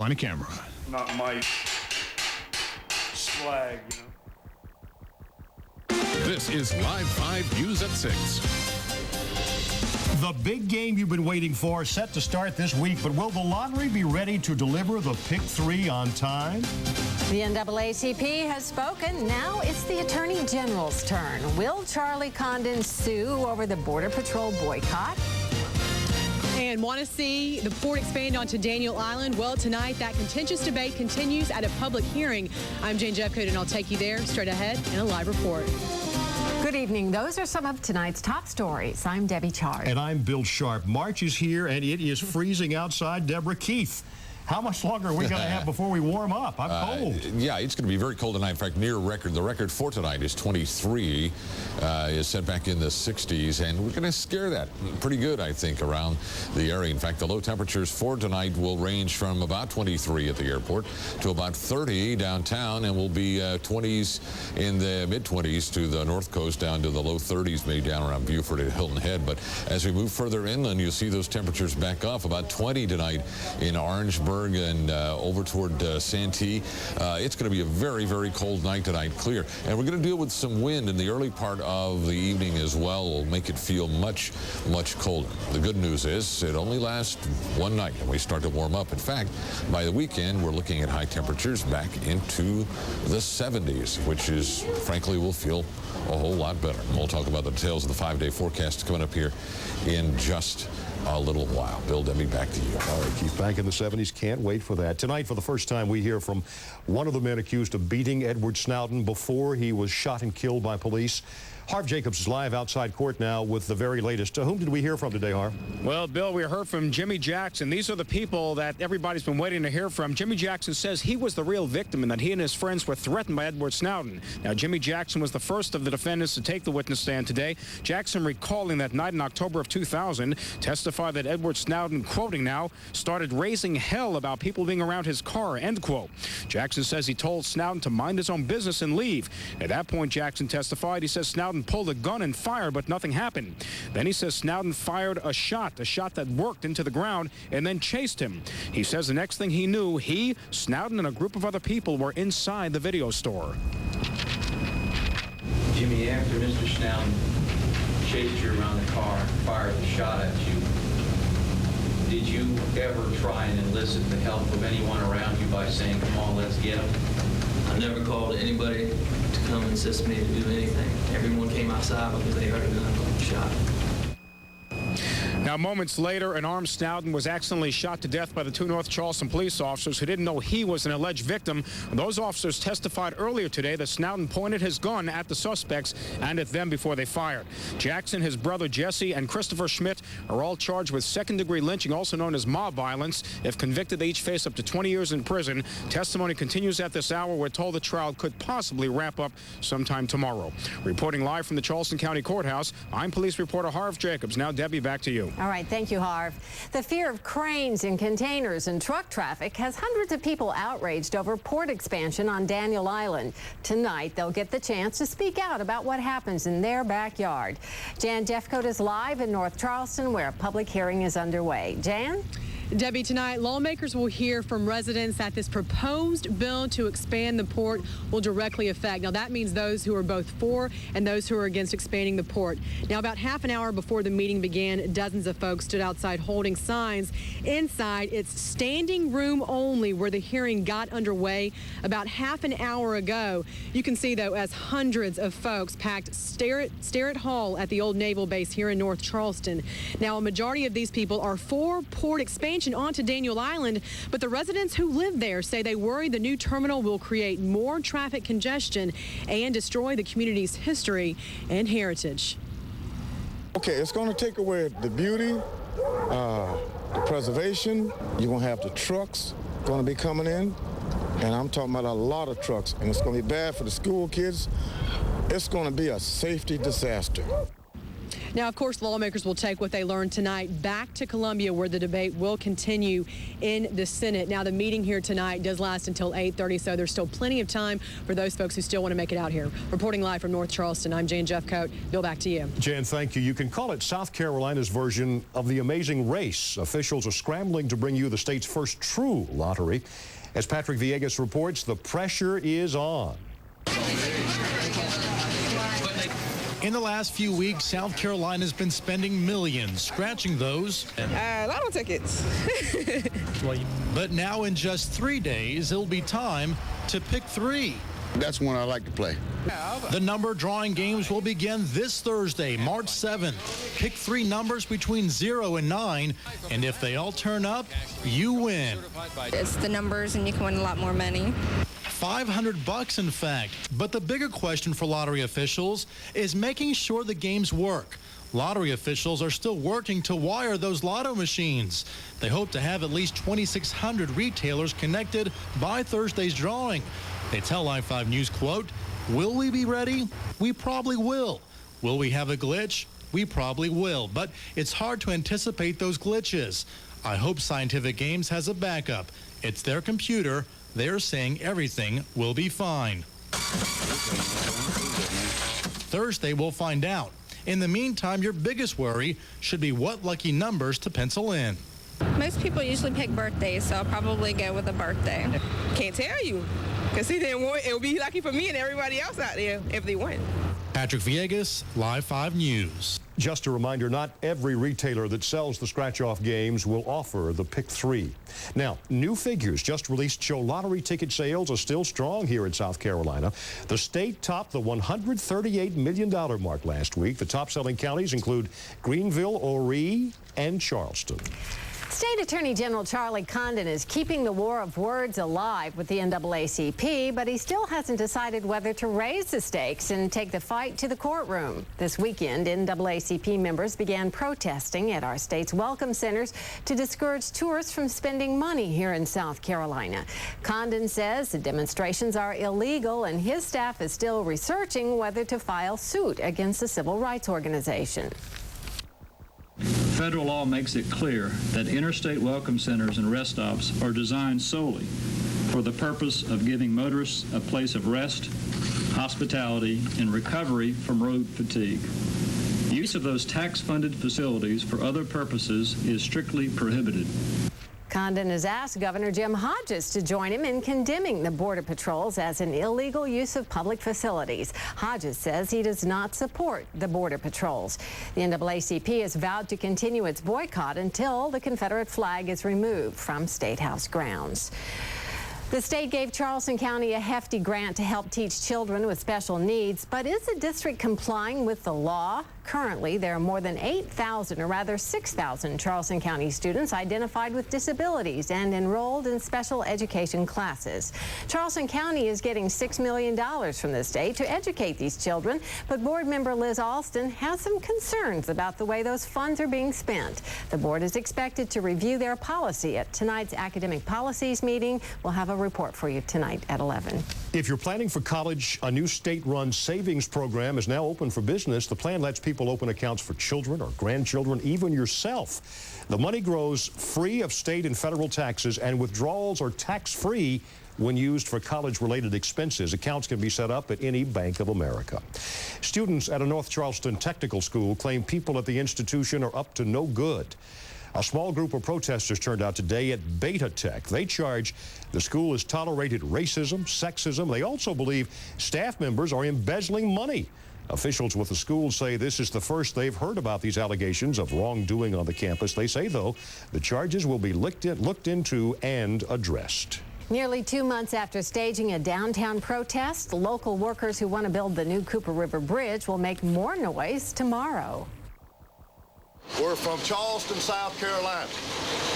On a camera. Not my swag, you know. This is Live 5 News at 6. The big game you've been waiting for set to start this week, but will the lottery be ready to deliver the pick 3 on time? The NAACP has spoken. Now it's the Attorney General's turn. Will Charlie Condon sue over the Border Patrol boycott? And want to see the port expand onto Daniel Island? Well, tonight that contentious debate continues at a public hearing. I'm Jane Jeffcoat, and I'll take you there straight ahead in a live report. Good evening. Those are some of tonight's top stories. I'm Debbie Chard. And I'm Bill Sharp. March is here, and it is freezing outside. Deborah Keith, how much longer are we going to have before we warm up? I'm cold. Yeah, it's going to be very cold tonight. In fact, near record. The record for tonight is 23. Is set back in the 60s, and we're going to scare that pretty good, I think, around the area. In fact, the low temperatures for tonight will range from about 23 at the airport to about 30 downtown, and will be 20s in the mid-20s to the north coast, down to the low 30s, maybe down around Beaufort and Hilton Head. But as we move further inland, you'll see those temperatures back off. About 20 tonight in Orangeburg and over toward Santee. It's going to be a very, very cold night tonight, clear. And we're going to deal with some wind in the early part of the evening as well. Will make it feel much, much colder. The good news is it only lasts one night and we start to warm up. In fact, by the weekend, we're looking at high temperatures back into the 70s, which is, frankly, will feel a whole lot better. We'll talk about the details of the 5-day forecast coming up here in just a little while. Bill, Debbie, back to you. All right, Keith, back in the 70s. Can't wait for that. Tonight, for the first time, we hear from one of the men accused of beating Edward Snowden before he was shot and killed by police. Harv Jacobs is live outside court now with the very latest. Whom did we hear from today, Harv? Well, Bill, we heard from Jimmy Jackson. These are the people that everybody's been waiting to hear from. Jimmy Jackson says he was the real victim and that he and his friends were threatened by Edward Snowden. Now, Jimmy Jackson was the first of the defendants to take the witness stand today. Jackson, recalling that night in October of 2000, testified that Edward Snowden, quoting now, started raising hell about people being around his car, end quote. Jackson says he told Snowden to mind his own business and leave. At that point, Jackson testified, he says Snowden pulled a gun and fired, but nothing happened. Then he says Snowden fired a shot that worked into the ground and then chased him. He says the next thing he knew, he, Snowden, and a group of other people were inside the video store. Jimmy, after Mr. Snowden chased you around the car, fired a shot at you, did you ever try and enlist the help of anyone around you by saying, come on, let's get him? I never called anybody to come and assist me to do anything. Everyone came outside because they heard a gun being shot. Now, moments later, an armed Snowden was accidentally shot to death by the two North Charleston police officers who didn't know he was an alleged victim. Those officers testified earlier today that Snowden pointed his gun at the suspects and at them before they fired. Jackson, his brother Jesse, and Christopher Schmidt are all charged with second-degree lynching, also known as mob violence. If convicted, they each face up to 20 years in prison. Testimony continues at this hour. We're told the trial could possibly wrap up sometime tomorrow. Reporting live from the Charleston County Courthouse, I'm police reporter Harv Jacobs. Now, Debbie, back to you. All right, thank you, Harv. The fear of cranes in containers and truck traffic has hundreds of people outraged over port expansion on Daniel Island. Tonight, they'll get the chance to speak out about what happens in their backyard. Jan Jeffcoat is live in North Charleston, where a public hearing is underway. Jan? Debbie, tonight, lawmakers will hear from residents that this proposed bill to expand the port will directly affect. Now, that means those who are both for and those who are against expanding the port. Now, about half an hour before the meeting began, dozens of folks stood outside holding signs. Inside, it's standing room only where the hearing got underway about half an hour ago. You can see, though, as hundreds of folks packed Sterrett Hall at the old naval base here in North Charleston. Now, a majority of these people are for port expansion onto Daniel Island, but the residents who live there say they worry the new terminal will create more traffic congestion and destroy the community's history and heritage. Okay, it's going to take away the beauty, the preservation. You're going to have the trucks going to be coming in, and I'm talking about a lot of trucks, and it's going to be bad for the school kids. It's going to be a safety disaster. Now, of course, lawmakers will take what they learned tonight back to Columbia, where the debate will continue in the Senate. Now, the meeting here tonight does last until 8:30, so there's still plenty of time for those folks who still want to make it out here. Reporting live from North Charleston, I'm Jan Jeffcoat. Bill, back to you. Jan, thank you. You can call it South Carolina's version of the Amazing Race. Officials are scrambling to bring you the state's first true lottery. As Patrick Villegas reports, the pressure is on. In the last few weeks, South Carolina's been spending millions scratching those. Lotto tickets. But now in just 3 days, it'll be time to pick 3. That's one I like to play. The number drawing games will begin this Thursday, March 7th. Pick 3 numbers between 0 and 9, and if they all turn up, you win. It's the numbers, and you can win a lot more money. $500 in fact. But the bigger question for lottery officials is making sure the games work. Lottery officials are still working to wire those lotto machines. They hope to have at least 2,600 retailers connected by Thursday's drawing. They tell Live 5 News, quote, "Will we be ready? We probably will. Will we have a glitch? We probably will. But it's hard to anticipate those glitches. I hope Scientific Games has a backup. It's their computer. They're saying everything will be fine." Thursday, we'll find out. In the meantime, your biggest worry should be what lucky numbers to pencil in. Most people usually pick birthdays, so I'll probably go with a birthday. Can't tell you, because he didn't want it. Would be lucky for me and everybody else out there if they win. Patrick Villegas, Live 5 News. Just a reminder, not every retailer that sells the scratch-off games will offer the Pick 3. Now, new figures just released show lottery ticket sales are still strong here in South Carolina. The state topped the $138 million mark last week. The top-selling counties include Greenville, Horry, and Charleston. State Attorney General Charlie Condon is keeping the war of words alive with the NAACP, but he still hasn't decided whether to raise the stakes and take the fight to the courtroom. This weekend, NAACP members began protesting at our state's welcome centers to discourage tourists from spending money here in South Carolina. Condon says the demonstrations are illegal, and his staff is still researching whether to file suit against the civil rights organization. Federal law makes it clear that interstate welcome centers and rest stops are designed solely for the purpose of giving motorists a place of rest, hospitality, and recovery from road fatigue. Use of those tax-funded facilities for other purposes is strictly prohibited. Condon has asked Governor Jim Hodges to join him in condemning the Border Patrols as an illegal use of public facilities. Hodges says he does not support the Border Patrols. The NAACP has vowed to continue its boycott until the Confederate flag is removed from State House grounds. The state gave Charleston County a hefty grant to help teach children with special needs, but is the district complying with the law? Currently, there are more than 8,000, or rather 6,000, Charleston County students identified with disabilities and enrolled in special education classes. Charleston County is getting $6 million from the state to educate these children, but board member Liz Alston has some concerns about the way those funds are being spent. The board is expected to review their policy at tonight's academic policies meeting. We'll have a report for you tonight at 11. If you're planning for college, a new state-run savings program is now open for business. The plan lets people open accounts for children or grandchildren, even yourself. The money grows free of state and federal taxes, and withdrawals are tax-free when used for college-related expenses. Accounts can be set up at any Bank of America. Students at a North Charleston technical school claim people at the institution are up to no good. A small group of protesters turned out today at Beta Tech. They charge the school has tolerated racism, sexism. They also believe staff members are embezzling money. Officials with the school say this is the first they've heard about these allegations of wrongdoing on the campus. They say, though, the charges will be looked into and addressed. Nearly 2 months after staging a downtown protest, local workers who want to build the new Cooper River Bridge will make more noise tomorrow. We're from Charleston, South Carolina.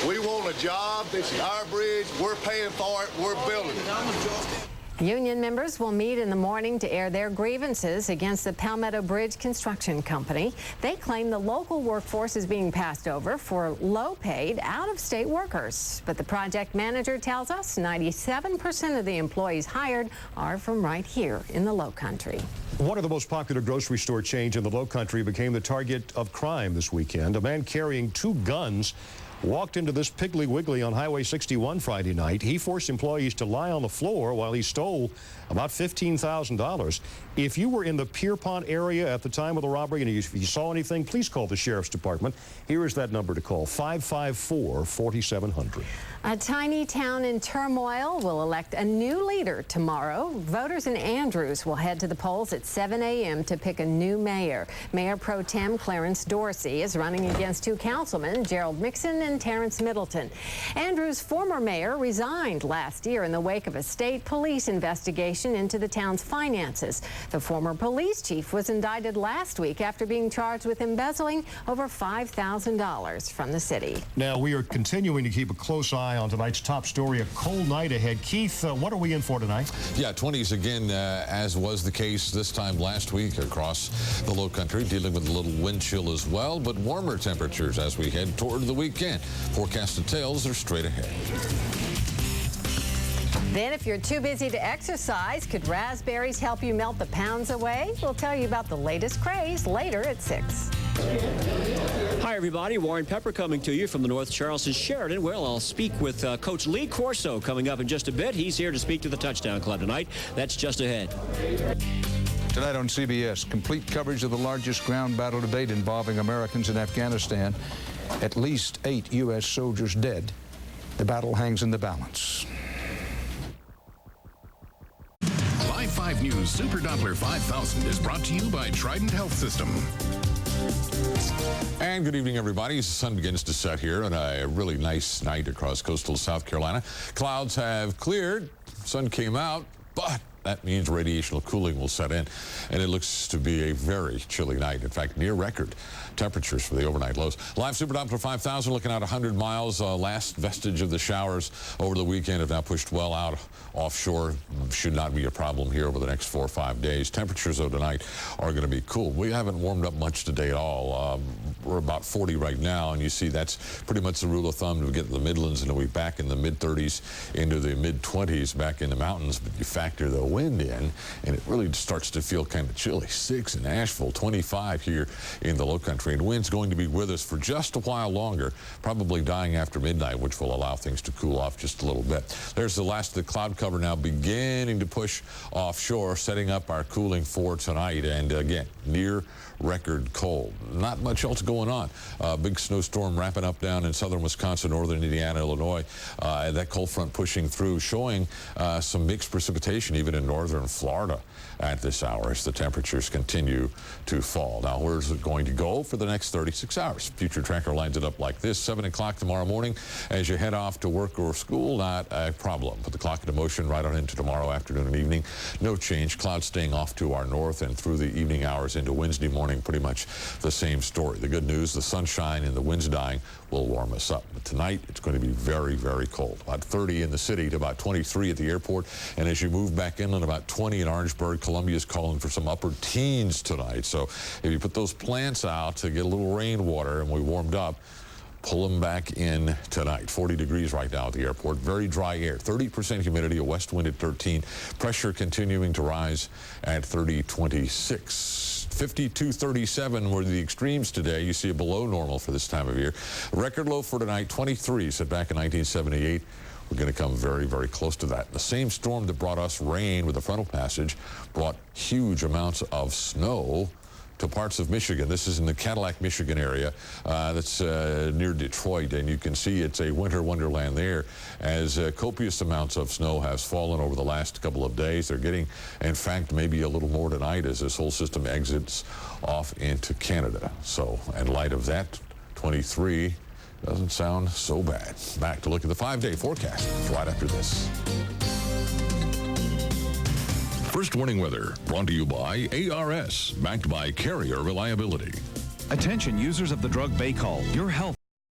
We want a job. This is our bridge. We're paying for it. We're building it. Union members will meet in the morning to air their grievances against the Palmetto Bridge Construction Company. They claim the local workforce is being passed over for low-paid, out-of-state workers. But the project manager tells us 97% of the employees hired are from right here in the Lowcountry. One of the most popular grocery store chains in the Lowcountry became the target of crime this weekend. A man carrying 2 guns walked into this Piggly Wiggly on Highway 61 Friday night. He forced employees to lie on the floor while he stole about $15,000. If you were in the Pierpont area at the time of the robbery and if you saw anything, please call the Sheriff's Department. Here is that number to call, 554-4700. A tiny town in turmoil will elect a new leader tomorrow. Voters in Andrews will head to the polls at 7 a.m. to pick a new mayor. Mayor Pro Tem Clarence Dorsey is running against 2 councilmen, Gerald Mixon and Terrence Middleton. Andrews' former mayor resigned last year in the wake of a state police investigation into the town's finances. The former police chief was indicted last week after being charged with embezzling over $5,000 from the city. Now, we are continuing to keep a close eye on tonight's top story, a cold night ahead. Keith, what are we in for tonight? Yeah, 20s again, as was the case this time last week across the Lowcountry, dealing with a little wind chill as well, but warmer temperatures as we head toward the weekend. Forecast details are straight ahead. Then, if you're too busy to exercise, could raspberries help you melt the pounds away? We'll tell you about the latest craze later at 6. Hi, everybody. Warren Pepper coming to you from the North Charleston Sheridan. Well, I'll speak with Coach Lee Corso coming up in just a bit. He's here to speak to the Touchdown Club tonight. That's just ahead. Tonight on CBS, complete coverage of the largest ground battle to date involving Americans in Afghanistan. At least 8 U.S. soldiers dead. The battle hangs in the balance. Live 5 News Super Doppler 5000 is brought to you by Trident Health System. And good evening, everybody. As the sun begins to set here on a really nice night across coastal South Carolina. Clouds have cleared, sun came out, but that means radiational cooling will set in, and it looks to be a very chilly night. In fact, near record temperatures for the overnight lows. Live Super Doppler 5000 looking out 100 miles. Last vestige of the showers over the weekend have now pushed well out offshore. Should not be a problem here over the next 4 or 5 days. Temperatures, though, tonight are going to be cool. We haven't warmed up much today at all. We're about 40 right now, and you see that's pretty much the rule of thumb to get to the Midlands, and we'll be back in the mid-30s into the mid-20s back in the mountains. But you factor the wind in, and it really starts to feel kind of chilly. 6 in Asheville, 25 here in the Lowcountry. And wind's going to be with us for just a while longer, probably dying after midnight, which will allow things to cool off just a little bit. There's the last of the cloud cover now beginning to push offshore, setting up our cooling for tonight. And again, near record cold. Not much else going on. Big snowstorm wrapping up down in southern Wisconsin, northern Indiana, Illinois. That cold front pushing through, showing some mixed precipitation even in northern Florida at this hour as the temperatures continue to fall. Now, where's it going to go for the next 36 hours? Future Tracker lines it up like this. 7 o'clock tomorrow morning as you head off to work or school, not a problem. Put the clock into motion right on into tomorrow afternoon and evening. No change. Clouds staying off to our north, and through the evening hours into Wednesday morning, pretty much the same story. The good news, the sunshine and the winds dying will warm us up. But tonight, it's going to be very, very cold. About 30 in the city to about 23 at the airport. And as you move back inland, about 20 in Orangeburg. Columbia is calling for some upper teens tonight. So if you put those plants out to get a little rainwater and we warmed up, pull them back in tonight. 40 degrees right now at the airport. Very dry air. 30% humidity, a west wind at 13. Pressure continuing to rise at 30.26. 52.37 were the extremes today. You see a below normal for this time of year. Record low for tonight, 23, set back in 1978. We're going to come very, very close to that. The same storm that brought us rain with the frontal passage brought huge amounts of snow to parts of Michigan. This is in the Cadillac, Michigan area that's near Detroit, and you can see it's a winter wonderland there as copious amounts of snow has fallen over the last couple of days. They're getting, in fact, maybe a little more tonight as this whole system exits off into Canada. So in light of that, 23 doesn't sound so bad. Back to look at the 5-day forecast right after this. First warning weather brought to you by ARS, backed by Carrier Reliability. Attention users of the drug Baycol. Your health